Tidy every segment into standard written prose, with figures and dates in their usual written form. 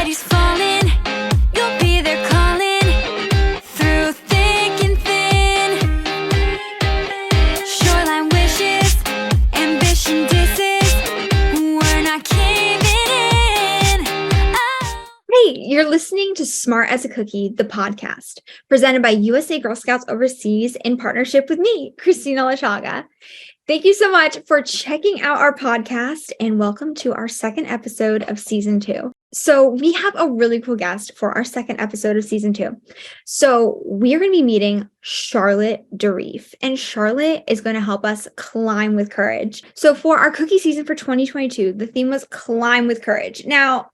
Everybody's falling, you'll be there calling through thick and thin. Shoreline wishes, ambition disses, we're not caving in. Oh. Hey, you're listening to Smart as a Cookie, the podcast, presented by USA Girl Scouts Overseas in partnership with me, Kristina Lachaga. Thank you so much for checking out our podcast and welcome to our second episode of season 2. So we have a really cool guest for our second episode of season 2. So we are going to be meeting Charlotte Durif, and Charlotte is going to help us climb with courage. So for our cookie season for 2022, the theme was climb with courage. Now,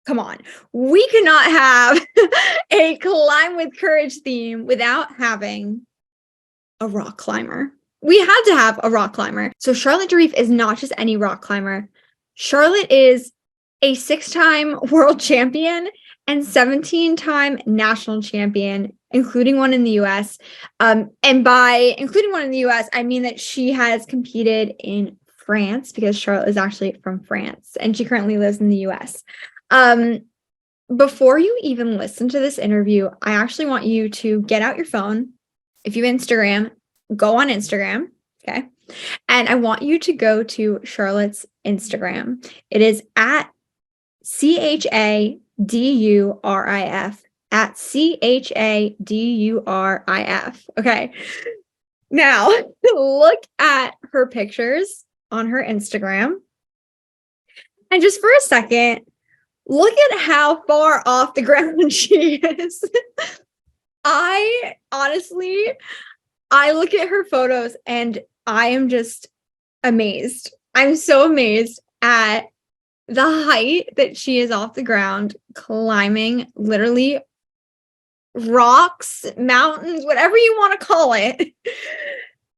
come on, we could not have a climb with courage theme without having a rock climber. We had to have a rock climber. So Charlotte Durif is not just any rock climber. Charlotte is a 6-time world champion and 17-time national champion, including one in the US. And by including one in the US, I mean that she has competed in France because Charlotte is actually from France and she currently lives in the US. Before you even listen to this interview, I actually want you to get out your phone. If you have Instagram, go on Instagram, okay? And I want you to go to Charlotte's Instagram. It is at CHADURIF, at CHADURIF, okay? Now, look at her pictures on her Instagram. And just for a second, look at how far off the ground she is. I look at her photos and I am just amazed. I'm so amazed at the height that she is off the ground, climbing literally rocks, mountains, whatever you want to call it,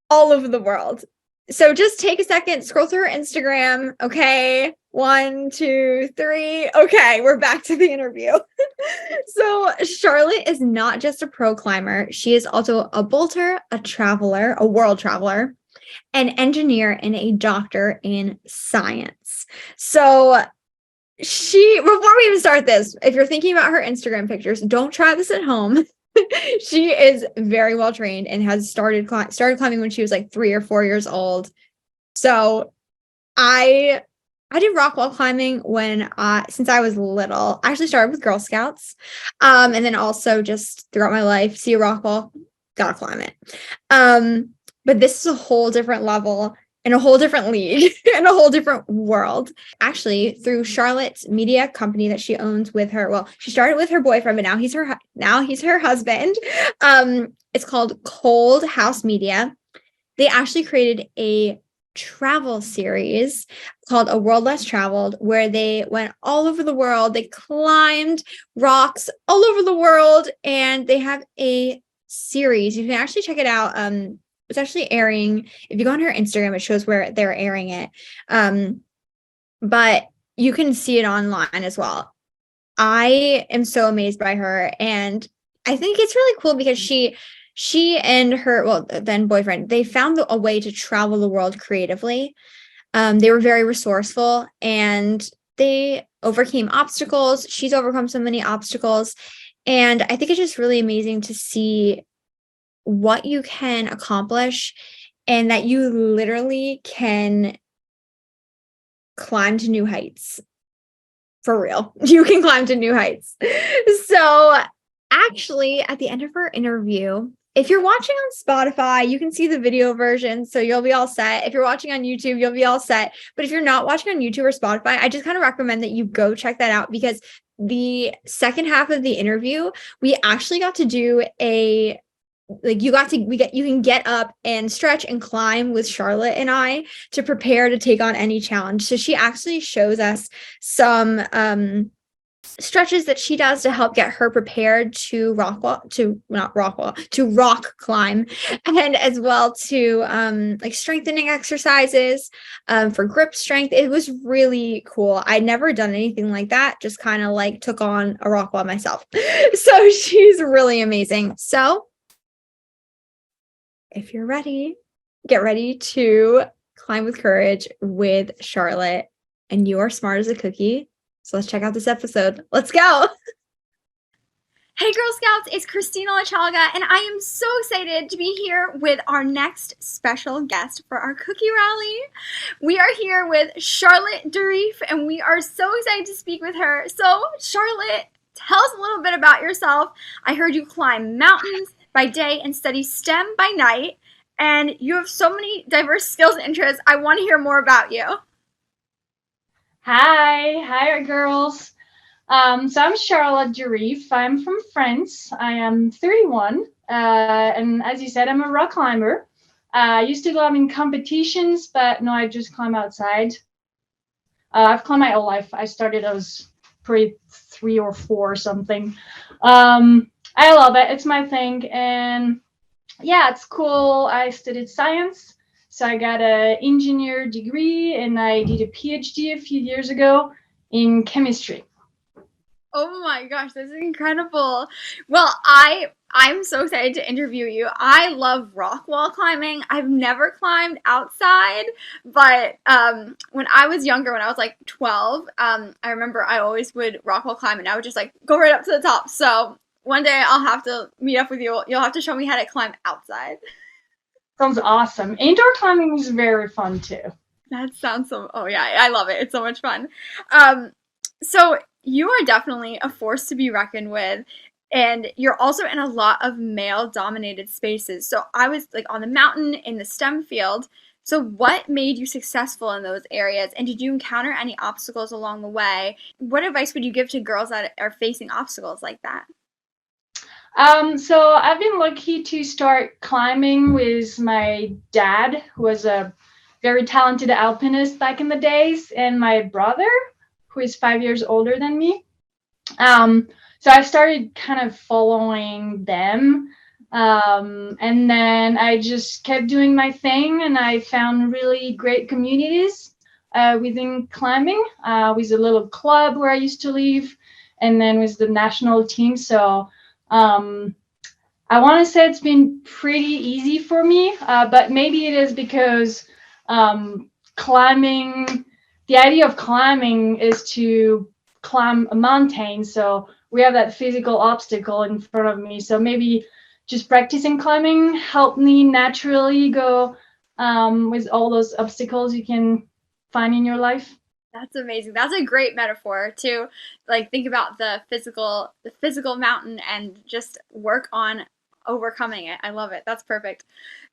all over the world. So just take a second, scroll through her Instagram. Okay. 1, 2, 3. Okay, we're back to the interview. So Charlotte is not just a pro climber. She is also a bolter, a traveler, a world traveler, an engineer, and a doctor in science. So before we even start this, if you're thinking about her Instagram pictures, don't try this at home. She is very well trained and has started climbing when she was like 3 or 4 years old. So I did rock wall climbing since I was little. I actually started with Girl Scouts. And then also just throughout my life, see a rock wall, gotta climb it. But this is a whole different level and a whole different league and a whole different world. Actually, through Charlotte's media company that she owns with her. Well, she started with her boyfriend, but now he's her husband. It's called Cold House Media. They actually created a travel series called A World Less Traveled, where they went all over the world. They climbed rocks all over the world, and they have a series. You can actually check it out. It's actually airing. If you go on her Instagram, it shows where they're airing it. But you can see it online as well. I am so amazed by her, and I think it's really cool because she and her, then boyfriend, they found a way to travel the world creatively. They were very resourceful and they overcame obstacles. She's overcome so many obstacles. And I think it's just really amazing to see what you can accomplish and that you literally can climb to new heights. For real. You can climb to new heights. So actually, at the end of our interview, if you're watching on Spotify, you can see the video version, so you'll be all set. If you're watching on YouTube, you'll be all set. But if you're not watching on YouTube or Spotify, I just kind of recommend that you go check that out, because the second half of the interview, we actually got to do you can get up and stretch and climb with Charlotte and I to prepare to take on any challenge. So she actually shows us some stretches that she does to help get her prepared to rock climb, and as well to strengthening exercises for grip strength. It was really cool. I'd never done anything like that, just kind of took on a rock wall myself. So she's really amazing. So if you're ready, get ready to climb with courage with Charlotte, and you are smart as a cookie. So let's check out this episode. Let's go. Hey Girl Scouts, it's Kristina Lachaga, and I am so excited to be here with our next special guest for our cookie rally. We are here with Charlotte Durif, and we are so excited to speak with her. So, Charlotte, tell us a little bit about yourself. I heard you climb mountains by day and study STEM by night, and you have so many diverse skills and interests. I want to hear more about you. Hi girls. So I'm Charlotte Durif. I'm from France. I am 31, and as you said, I'm a rock climber. I used to climb in competitions, but no, I just climb outside. I've climbed my whole life. I started, I was pretty 3 or 4 or something. I love it. It's my thing, and yeah, it's cool. I studied science. So I got an engineer degree and I did a PhD a few years ago in chemistry. Oh my gosh, this is incredible. Well, I'm so excited to interview you. I love rock wall climbing. I've never climbed outside, but when I was younger, when I was like 12, I remember I always would rock wall climb and I would just like go right up to the top. So one day I'll have to meet up with you. You'll have to show me how to climb outside. Sounds awesome. Indoor climbing is very fun too. That sounds so, oh yeah, I love it. It's so much fun. So you are definitely a force to be reckoned with, and you're also in a lot of male-dominated spaces. So I was like on the mountain in the STEM field. So what made you successful in those areas, and did you encounter any obstacles along the way? What advice would you give to girls that are facing obstacles like that? So I've been lucky to start climbing with my dad, who was a very talented alpinist back in the days, and my brother, who is 5 years older than me. So I started kind of following them. And then I just kept doing my thing, and I found really great communities within climbing, with a little club where I used to live, and then with the national team. So I want to say it's been pretty easy for me, but maybe it is because climbing, the idea of climbing is to climb a mountain. So we have that physical obstacle in front of me. So maybe just practicing climbing helped me naturally go with all those obstacles you can find in your life. That's amazing. That's a great metaphor to like think about the physical mountain and just work on overcoming it. I love it. That's perfect.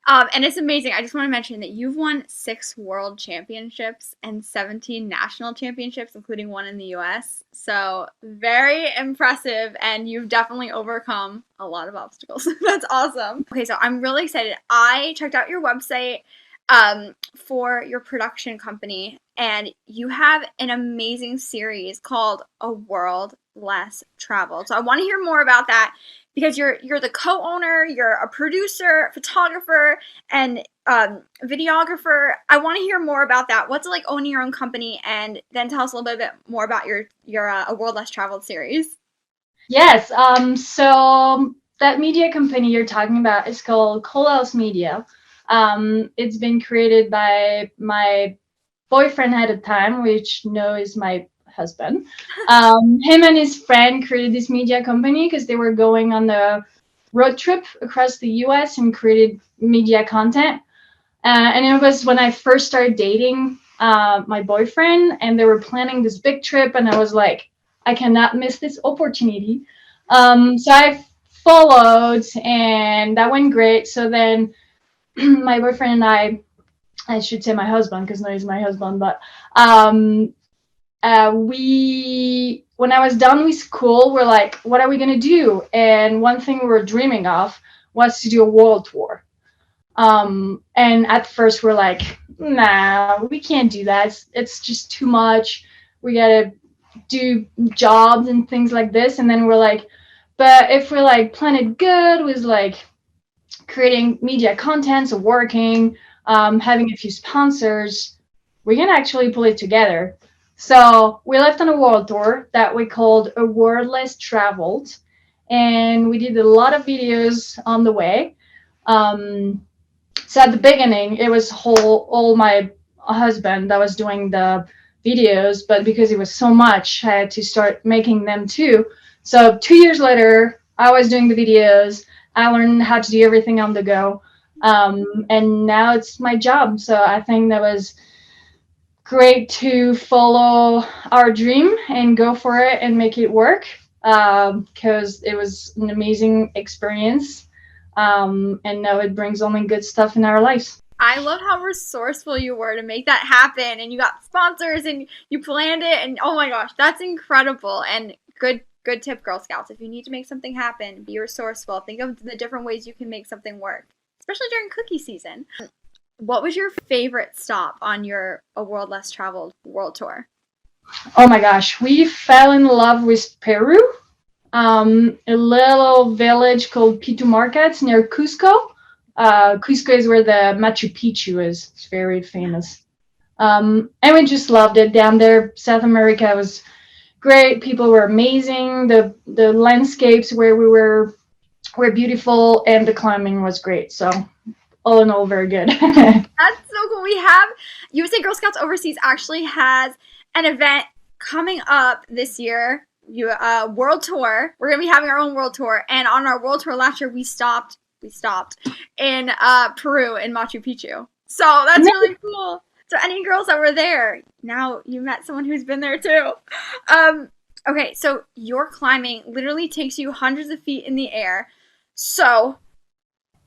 And it's amazing. I just want to mention that you've won 6 world championships and 17 national championships, including one in the US. So very impressive, and you've definitely overcome a lot of obstacles. That's awesome. Okay, so I'm really excited. I checked out your website for your production company, and you have an amazing series called A World Less Traveled. So I want to hear more about that, because you're the co-owner, you're a producer, photographer, and videographer. I want to hear more about that. What's it like owning your own company, and then tell us a little bit more about your A World Less Traveled series. Yes. So that media company you're talking about is called Alps Media. It's been created by my boyfriend at the time, which now is my husband. Him and his friend created this media company because they were going on a road trip across the US and created media content. And it was when I first started dating my boyfriend, and they were planning this big trip, and I was like, I cannot miss this opportunity. So I followed, and that went great. So then my boyfriend and I should say my husband, because now he's my husband, but when I was done with school, we're like, what are we going to do? And one thing we were dreaming of was to do a world tour. And at first we're like, nah, we can't do that. It's just too much. We got to do jobs and things like this. And then we're like, but if we like plan it good with like creating media content, so working, having a few sponsors, we can actually pull it together. So we left on a world tour that we called A World Less Traveled, and we did a lot of videos on the way. So at the beginning, it was all my husband that was doing the videos, but because it was so much, I had to start making them too. So 2 years later, I was doing the videos. I learned how to do everything on the go. And now it's my job. So I think that was great to follow our dream and go for it and make it work, because it was an amazing experience. And now it brings only good stuff in our lives. I love how resourceful you were to make that happen, and you got sponsors and you planned it, and oh my gosh, that's incredible. And good tip, Girl Scouts. If you need to make something happen, be resourceful. Think of the different ways you can make something work, especially during cookie season. What was your favorite stop on your A World Less Traveled world tour? Oh my gosh, we fell in love with Peru. A little village called Pitu Markets near Cusco. Cusco is where the Machu Picchu is. It's very famous. And we just loved it down there. South America was great. People were amazing. The landscapes where we were beautiful, and the climbing was great. So all in all, very good. That's so cool. We have USA Girl Scouts Overseas actually has an event coming up this year. World tour. We're gonna be having our own world tour, and on our world tour last year we stopped in Peru in Machu Picchu. So that's really cool. So any girls that were there, now you met someone who's been there too. Okay, so your climbing literally takes you hundreds of feet in the air. So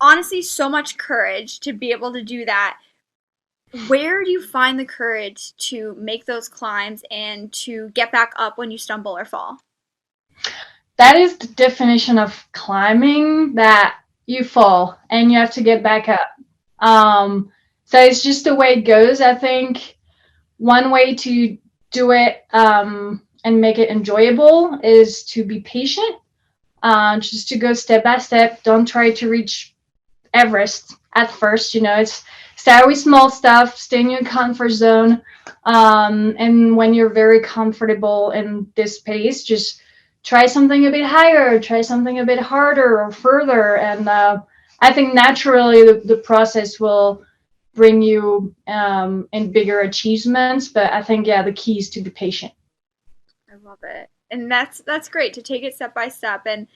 honestly, so much courage to be able to do that. Where do you find the courage to make those climbs and to get back up when you stumble or fall? That is the definition of climbing, that you fall and you have to get back up. So it's just the way it goes. I think one way to do it and make it enjoyable is to be patient, just to go step by step. Don't try to reach Everest at first. It's start with small stuff, stay in your comfort zone, and when you're very comfortable in this pace, just try something a bit higher, try something a bit harder or further, and I think naturally the process will bring you in bigger achievements. But I think the key is to be patient. I love it, and that's great to take it step by step and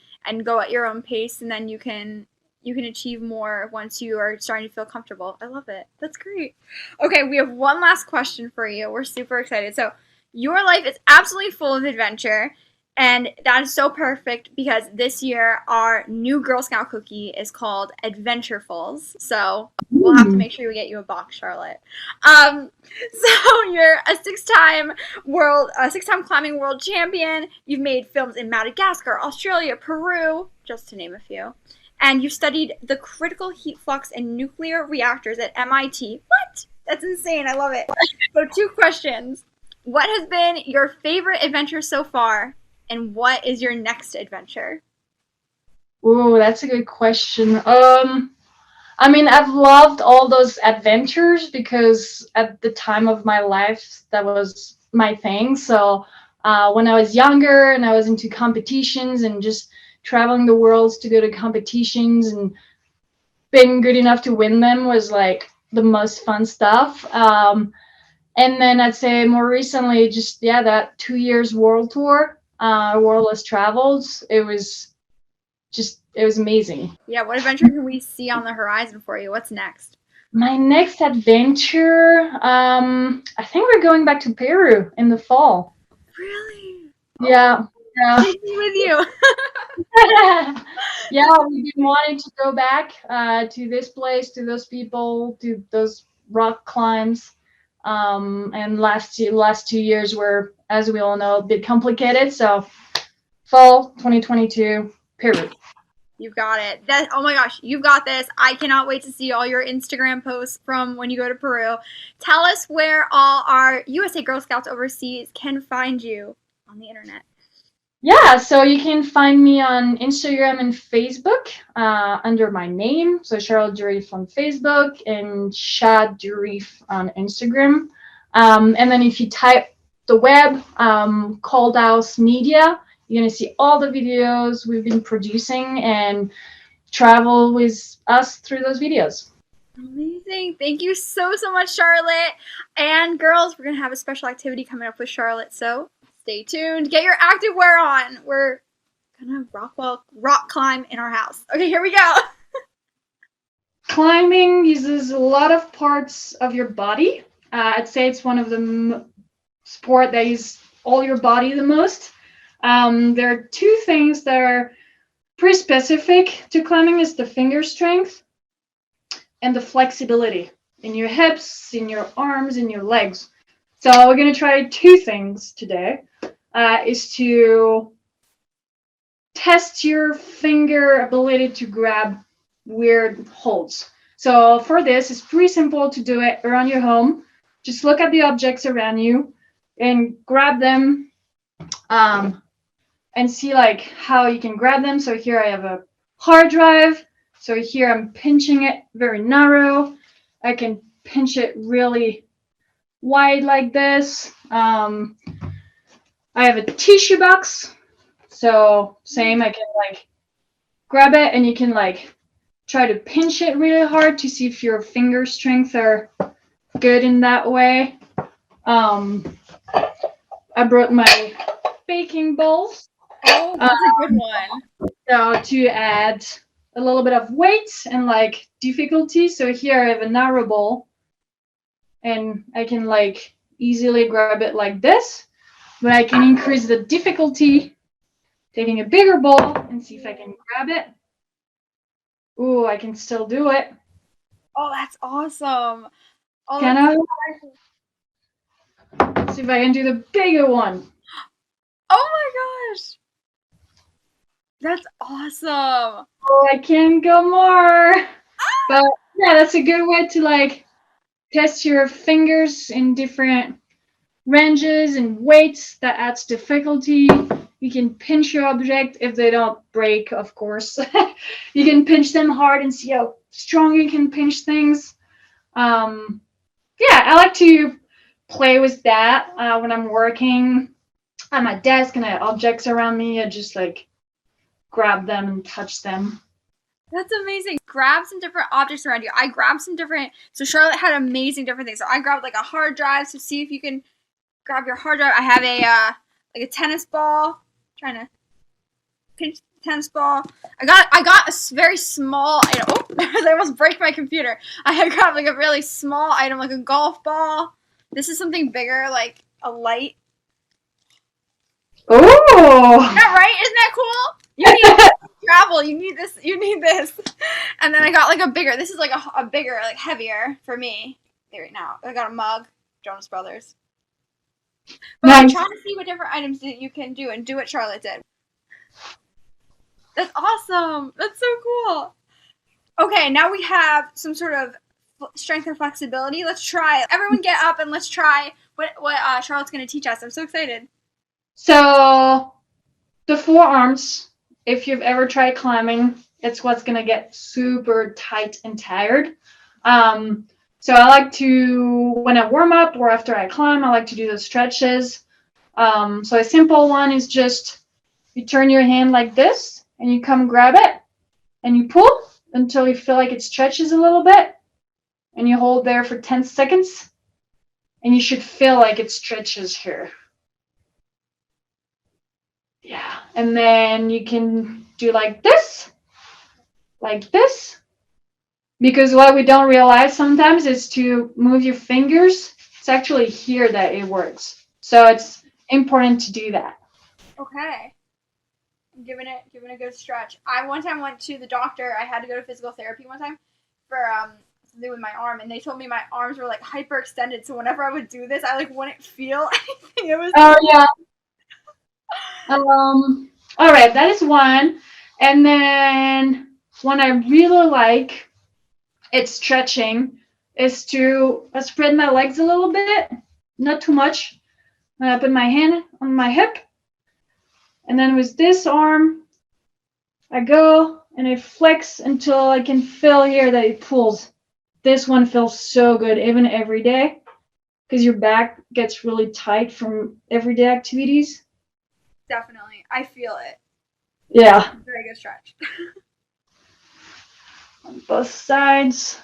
go at your own pace, and then you can achieve more once you are starting to feel comfortable. I love it. That's great. Okay, we have one last question for you. We're super excited. So your life is absolutely full of adventure, and that is so perfect because this year our new Girl Scout cookie is called Adventurefuls. So we'll have to make sure we get you a box, Charlotte. So you're a six-time climbing world champion. You've made films in Madagascar, Australia, Peru, just to name a few. And you studied the critical heat flux and nuclear reactors at MIT. What? That's insane. I love it. So 2 questions. What has been your favorite adventure so far? And what is your next adventure? Ooh, that's a good question. I mean, I've loved all those adventures because at the time of my life, that was my thing. So when I was younger and I was into competitions and just traveling the world to go to competitions and being good enough to win them was like the most fun stuff. And then I'd say more recently, just that 2 years world tour, World Less Traveled. It was amazing. Yeah, what adventure can we see on the horizon for you? What's next? My next adventure, I think we're going back to Peru in the fall. Really? Yeah. Take me with you. Yeah, we've been wanting to go back to this place, to those people, to those rock climbs. And last 2 years were, as we all know, a bit complicated. So fall 2022, Peru. You've got it. Oh my gosh, you've got this. I cannot wait to see all your Instagram posts from when you go to Peru. Tell us where all our USA Girl Scouts Overseas can find you on the internet. Yeah, so you can find me on Instagram and Facebook under my name. So Charlotte Durif on Facebook and Shad Durif on Instagram. And then if you type the web, Cold House Media, you're going to see all the videos we've been producing and travel with us through those videos. Amazing. Thank you so much, Charlotte. And girls, we're going to have a special activity coming up with Charlotte, so stay tuned. Get your active wear on. We're going to rock climb in our house. Okay, here we go. Climbing uses a lot of parts of your body. I'd say it's one of the sport that uses all your body the most. There are two things that are pretty specific to climbing is the finger strength and the flexibility in your hips, in your arms, in your legs. So we're going to try two things today. Is to test your finger ability to grab weird holds. So for this, it's pretty simple to do it around your home. Just look at the objects around you and grab them and see like how you can grab them. So here I have a hard drive. So here I'm pinching it very narrow. I can pinch it really wide like this. I have a tissue box. So same, I can like grab it and you can like try to pinch it really hard to see if your finger strength are good in that way. I brought my baking bowls. Oh, that's a good one. So to add a little bit of weight and like difficulty. So here I have a narrow bowl and I can like easily grab it like this, but I can increase the difficulty taking a bigger bowl and see if I can grab it. Ooh, I can still do it. Oh, that's awesome. Oh, Can I? Let's see if I can do the bigger one. oh my gosh. That's awesome. Oh, I can go more. But yeah, that's a good way to like test your fingers in different ranges and weights. That adds difficulty. You can pinch your object if they don't break, of course. You can pinch them hard and see how strong you can pinch things. Yeah, I like to play with that when I'm working at my desk and I have objects around me. I just like grab them and touch them. That's amazing. Grab some different objects around you. I grabbed some different, so Charlotte had amazing different things. So I grabbed like a hard drive, so see if you can grab your hard drive. I have a like a tennis ball. Trying to pinch the tennis ball. I got a very small item. Oh, I almost break my computer. I had grabbed like a really small item, like a golf ball. This is something bigger, like a light. Oh! Isn't that right? Isn't that cool? You need travel. You need this. You need this. And then I got like a bigger. This is like a bigger, like heavier for me. Right now, I got a mug. Jonas Brothers. But I'm trying to see what different items that you can do and do what Charlotte did. That's awesome. That's so cool. Okay, now we have some sort of strength and flexibility. Let's try it. Everyone get up and let's try what Charlotte's going to teach us. I'm so excited. So the forearms, if you've ever tried climbing, it's what's going to get super tight and tired. So I like to, when I warm up or after I climb, I like to do the stretches. So a simple one is just you turn your hand like this and you come grab it and you pull until you feel like it stretches a little bit and you hold there for 10 seconds and you should feel like it stretches here. Yeah, and then you can do like this, because what we don't realize sometimes is to move your fingers. It's actually here that it works. So it's important to do that. Okay. I'm giving it a good stretch. I one time went to the doctor. I had to go to physical therapy one time for something with my arm, and they told me my arms were like hyperextended. So whenever I would do this, I like wouldn't feel anything. It was yeah. All right, that is one. And then one I really like, it's stretching, is to spread my legs a little bit, not too much. I put my hand on my hip, and then with this arm, I go and I flex until I can feel here that it pulls. This one feels so good, even every day, because your back gets really tight from everyday activities. Definitely. I feel it. Yeah. Very good stretch. On both sides.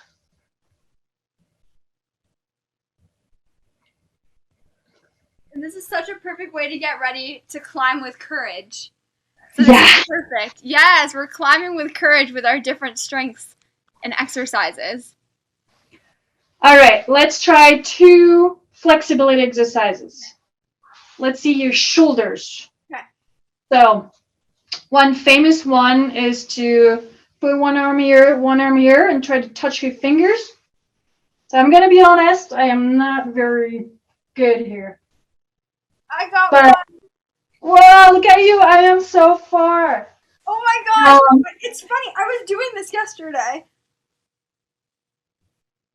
And this is such a perfect way to get ready to climb with courage. So this Yeah. is perfect. Yes, we're climbing with courage with our different strengths and exercises. All right, let's try 2 flexibility exercises. Let's see your shoulders. Okay. So, one famous one is to put one arm here, and try to touch your fingers. So I'm gonna be honest, I am not very good here. I got But, one. whoa, look at you, I am so far. Oh my gosh. Um, It's funny. I was doing this yesterday.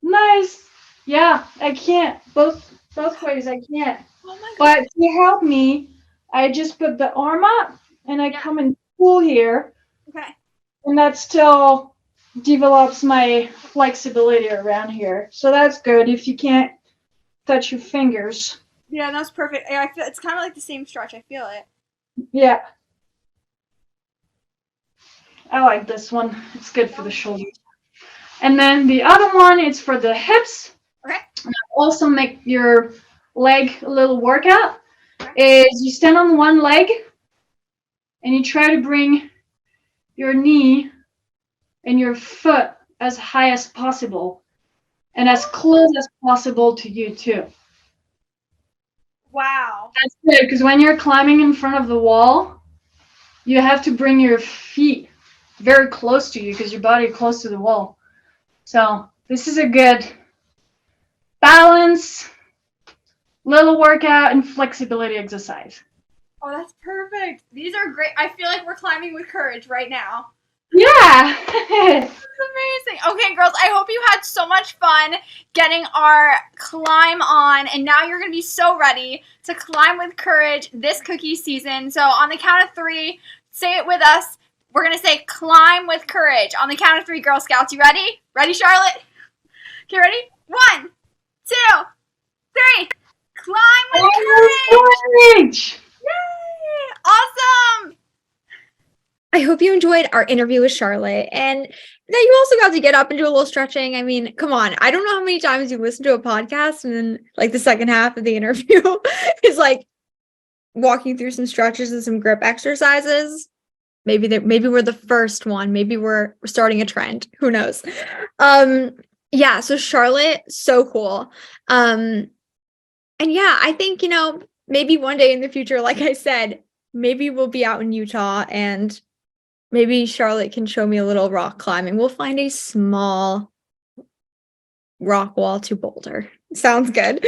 Nice. Yeah, I can't. Both ways I can't. Oh my But to help me, I just put the arm up and I Yeah. come and pull here, Okay. and that still develops my flexibility around here. So that's good if you can't touch your fingers. Yeah, that's perfect. I feel it's kind of like the same stretch. I feel it. Yeah. I like this one. It's good for the shoulders. And then the other one is for the hips. Okay. Also make your leg a little workout. Is you stand on one leg and you try to bring your knee and your foot as high as possible and as close as possible to you too. Wow. That's good because when you're climbing in front of the wall, you have to bring your feet very close to you because your body is close to the wall. So this is a good balance, little workout, and flexibility exercise. Oh, that's perfect. These are great. I feel like we're climbing with courage right now. Yeah. This is amazing. Okay, girls, I hope you had so much fun getting our climb on, and now you're going to be so ready to climb with courage this cookie season. So on the count of 3, say it with us. We're going to say climb with courage. On the count of 3, Girl Scouts. You ready? Ready, Charlotte? Okay, ready? 1, 2, 3. Climb with courage. Yay! Awesome! I hope you enjoyed our interview with Charlotte and that you also got to get up and do a little stretching. I mean, come on. I don't know how many times you listen to a podcast and then like the second half of the interview is like walking through some stretches and some grip exercises. Maybe we're the first one. Maybe we're starting a trend. Who knows? Yeah, so Charlotte, so cool. And yeah, I think, maybe one day in the future, like I said, maybe we'll be out in Utah and maybe Charlotte can show me a little rock climbing. We'll find a small rock wall to boulder. Sounds good.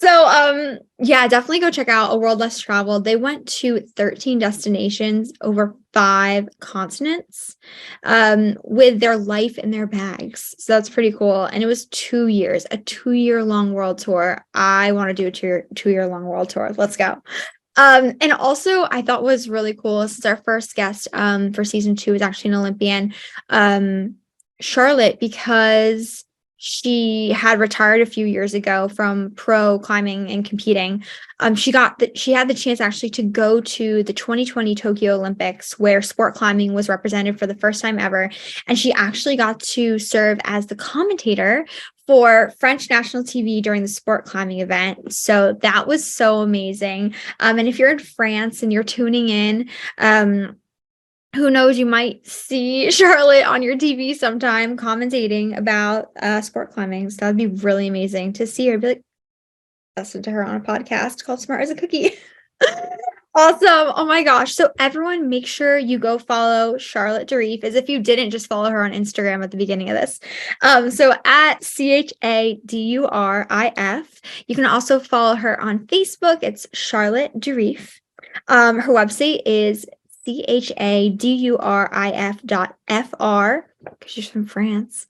So, yeah, definitely go check out A World Less Traveled. They went to 13 destinations over 5 continents, with their life in their bags. So that's pretty cool. And it was 2 years, a 2-year long world tour. I want to do a 2-year long world tour. Let's go. And also I thought was really cool, since our first guest for season 2 is actually an Olympian, Charlotte, because she had retired a few years ago from pro climbing and competing. She had the chance actually to go to the 2020 Tokyo Olympics, where sport climbing was represented for the first time ever. And she actually got to serve as the commentator for French national TV during the sport climbing event. So that was so amazing. And if you're in France and you're tuning in, who knows, you might see Charlotte on your TV sometime commentating about sport climbing. So that would be really amazing to see her. Be like, listen to her on a podcast called Smart as a Cookie. Awesome. Oh my gosh. So everyone, make sure you go follow Charlotte Durif, as if you didn't just follow her on Instagram at the beginning of this. So at CHADURIF. You can also follow her on Facebook. It's Charlotte Durif. Her website is CHADURIF.fr, because she's from France.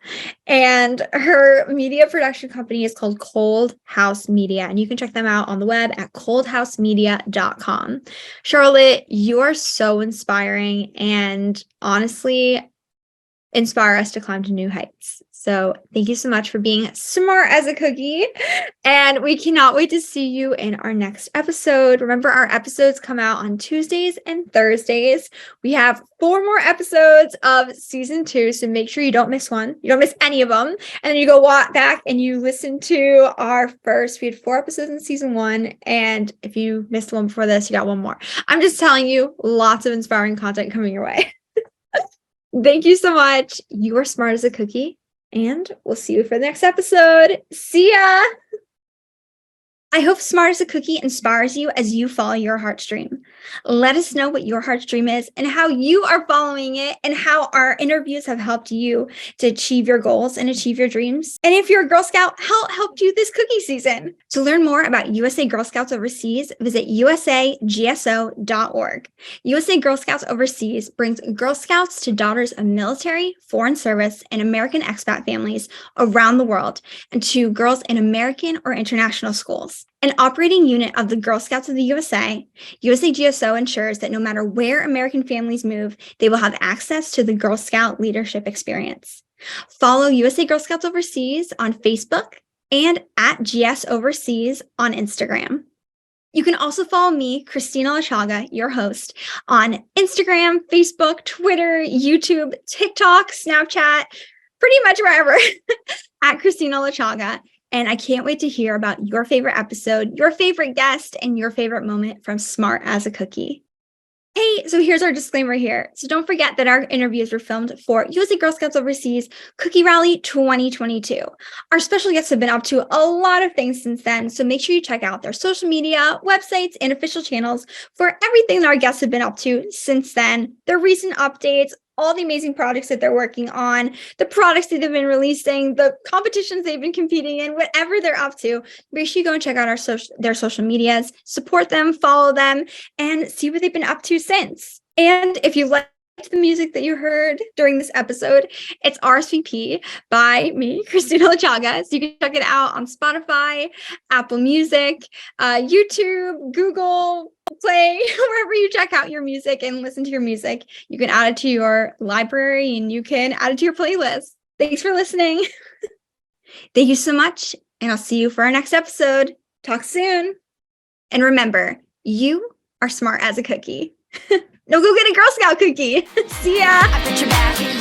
And her media production company is called Cold House Media, and you can check them out on the web at coldhousemedia.com. Charlotte, you are so inspiring, and honestly, inspire us to climb to new heights. So thank you so much for being smart as a cookie. And we cannot wait to see you in our next episode. Remember, our episodes come out on Tuesdays and Thursdays. We have 4 more episodes of season 2. So make sure you don't miss one. You don't miss any of them. And then you go back and you listen to our first. We had 4 episodes in season 1. And if you missed one before this, you got 1 more. I'm just telling you, lots of inspiring content coming your way. Thank you so much. You are smart as a cookie. And we'll see you for the next episode. See ya! I hope Smart as a Cookie inspires you as you follow your heart's dream. Let us know what your heart's dream is and how you are following it and how our interviews have helped you to achieve your goals and achieve your dreams. And if you're a Girl Scout, how helped you this cookie season? To learn more about USA Girl Scouts Overseas, visit usagso.org. USA Girl Scouts Overseas brings Girl Scouts to daughters of military, foreign service, and American expat families around the world and to girls in American or international schools. An operating unit of the Girl Scouts of the USA, USAGSO ensures that no matter where American families move, they will have access to the Girl Scout leadership experience. Follow USA Girl Scouts Overseas on Facebook and at GS Overseas on Instagram. You can also follow me, Kristina Lachaga, your host, on Instagram, Facebook, Twitter, YouTube, TikTok, Snapchat, pretty much wherever, at Kristina Lachaga. And I can't wait to hear about your favorite episode, your favorite guest, and your favorite moment from Smart as a Cookie. Hey, so here's our disclaimer here. So don't forget that our interviews were filmed for USA Girl Scouts Overseas Cookie Rally 2022. Our special guests have been up to a lot of things since then, so make sure you check out their social media, websites, and official channels for everything that our guests have been up to since then, their recent updates, all the amazing projects that they're working on, the products that they've been releasing, the competitions they've been competing in, whatever they're up to. Make sure you go and check out their social medias, support them, follow them, and see what they've been up to since. And if you like the music that you heard during this episode, it's RSVP by me, Kristina Lachaga. So you can check it out on Spotify, Apple Music, YouTube, Google Play, wherever you check out your music and listen to your music. You can add it to your library and you can add it to your playlist. Thanks for listening. Thank you so much. And I'll see you for our next episode. Talk soon. And remember, you are smart as a cookie. No, go get a Girl Scout cookie. See ya. I put your back